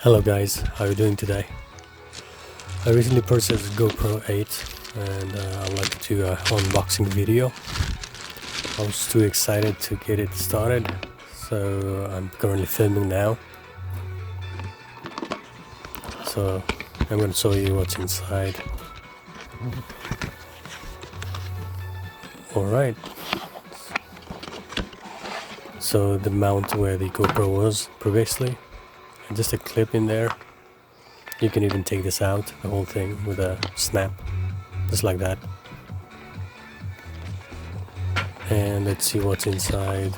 Hello guys, how are you doing today? I recently purchased GoPro 8 and I'd like to do an unboxing video. I was too excited to get it started, so I'm currently filming now. So I'm going to show you what's inside. Alright, so the mount where the GoPro was previously, and just a clip in there. You can even take this out, the whole thing, with a snap, just like that. And let's see what's inside.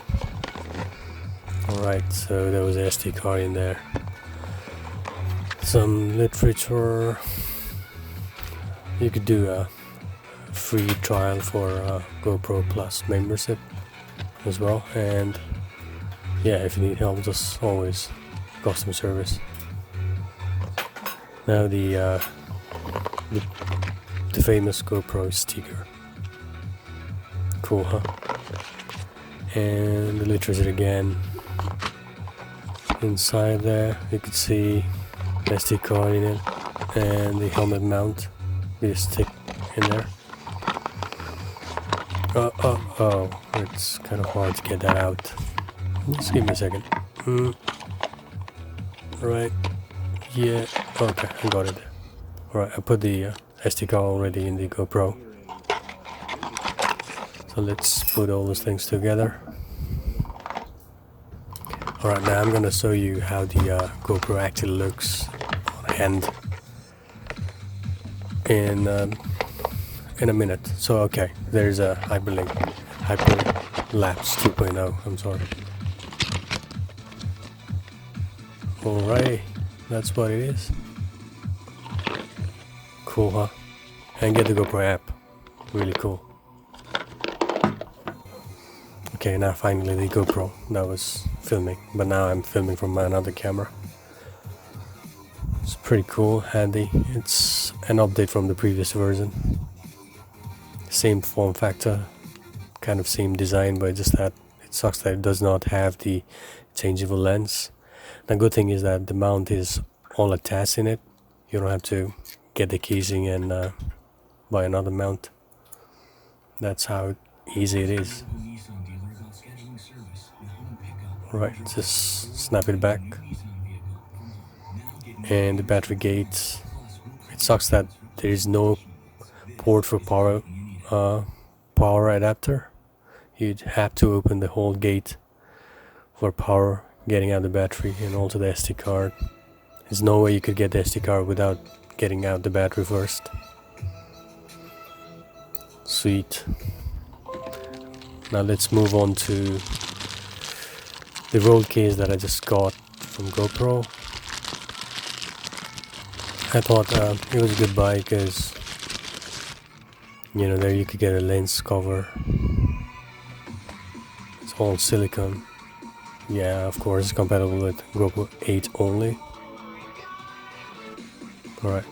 Alright, so there was an SD card in there. Some literature. You could do a free trial for GoPro Plus membership as well. And yeah, if you need help, just always customer service. Now the famous GoPro sticker. Cool, huh? And the literature again. Inside there, you could see SD card in it, and the helmet mount with a stick in there. Oh, it's kind of hard to get that out. Just give me a second. Right. Yeah, okay, I got it. Alright, I put the SD card already in the GoPro. So let's put all those things together. Alright, now I'm gonna show you how the GoPro actually looks on hand in a minute. So okay, there's a Hyperlapse 2.0, I'm sorry. Alright. That's what it is. Cool, huh? And get the GoPro app. Really cool. Okay, now finally the GoPro that was filming, but now I'm filming from another camera. It's pretty cool, handy. It's an update from the previous version. Same form factor, kind of same design, but just that it sucks that it does not have the changeable lens. The good thing is that the mount is all attached in it. You don't have to get the casing and buy another mount. That's how easy it is. Right, just snap it back. And the battery gate. It sucks that there is no port for power adapter. You'd have to open the whole gate for power, getting out the battery and also the SD card. There's no way you could get the SD card without getting out the battery first. Sweet. Now let's move on to the roll case that I just got from GoPro. I thought it was a good buy because, you know, there you could get a lens cover. It's all silicone. Yeah, of course, it's compatible with GoPro 8 only. Alright.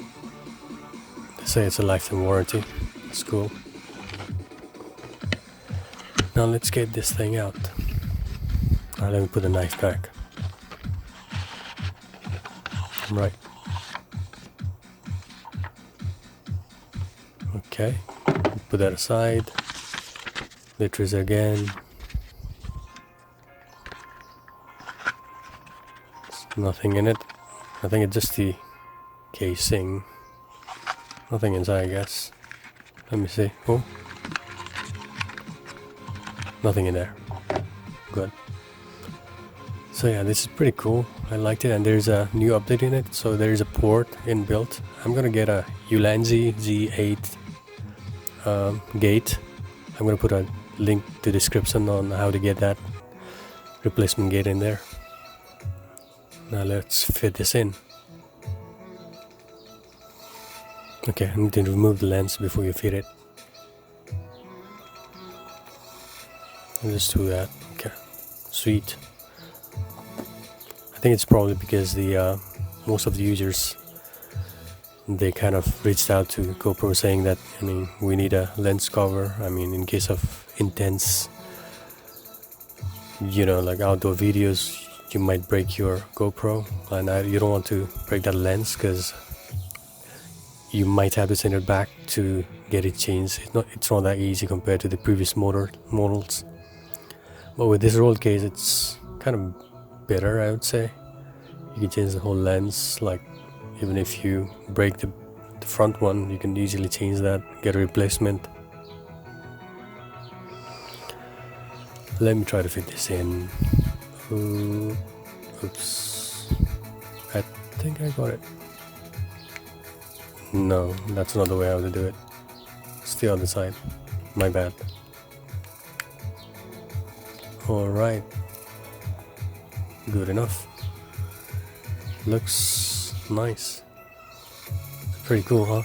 They say it's a lifetime warranty. That's cool. Now let's get this thing out. Alright, let me put the knife back. Right. Okay. Put that aside. Liters again. Nothing in it. I think it's just the casing. Nothing inside, I guess. Let me see. Oh, nothing in there. Good. So yeah, this is pretty cool. I liked it, and there's a new update in it. So there's a port inbuilt. I'm gonna get a Ulanzi G8 gate. I'm gonna put a link to the description on how to get that replacement gate in there. Now let's fit this in. Okay, I need to remove the lens before you fit it. I'll just do that. Okay, sweet. I think it's probably because the most of the users, they kind of reached out to GoPro saying that, I mean, we need a lens cover. I mean, in case of intense, you know, like outdoor videos, you might break your GoPro, and you don't want to break that lens because you might have to send it back to get it changed. It's not that easy compared to the previous models. But with this roll cage, it's kind of better, I would say. You can change the whole lens, like even if you break the front one, you can easily change that, get a replacement. Let me try to fit this in. Oops, I think I got it. No, that's not the way how to do it. It's the other side, my bad. Alright, good enough. Looks nice. Pretty cool, huh?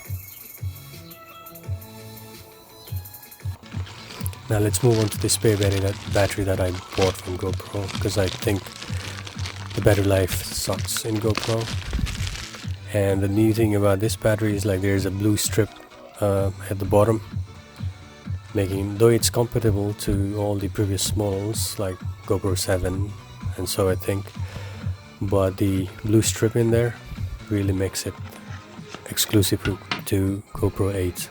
Now let's move on to the spare battery that I bought from GoPro, because I think the battery life sucks in GoPro. And the new thing about this battery is like there's a blue strip at the bottom, making, though it's compatible to all the previous models like GoPro 7 and so I think, but the blue strip in there really makes it exclusive to GoPro 8.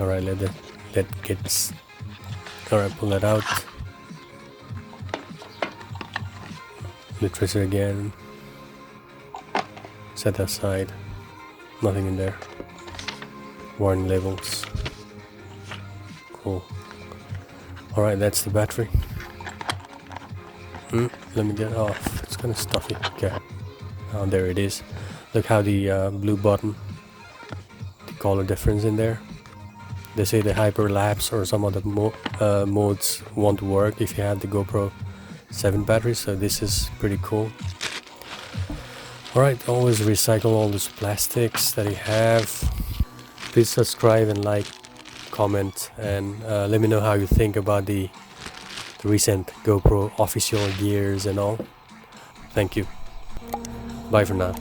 Alright, alright, pull that out. The tracer again. Set that aside. Nothing in there. Warning labels. Cool. Alright, that's the battery. Let me get it off. It's kind of stuffy. Okay. Oh, there it is. Look how the blue button, the color difference in there. They say the hyperlapse or some other modes won't work if you have the GoPro 7 battery, so this is pretty cool. Alright, always recycle all those plastics that you have. Please subscribe and like, comment, and let me know how you think about the recent GoPro official gears and all. Thank you. Bye for now.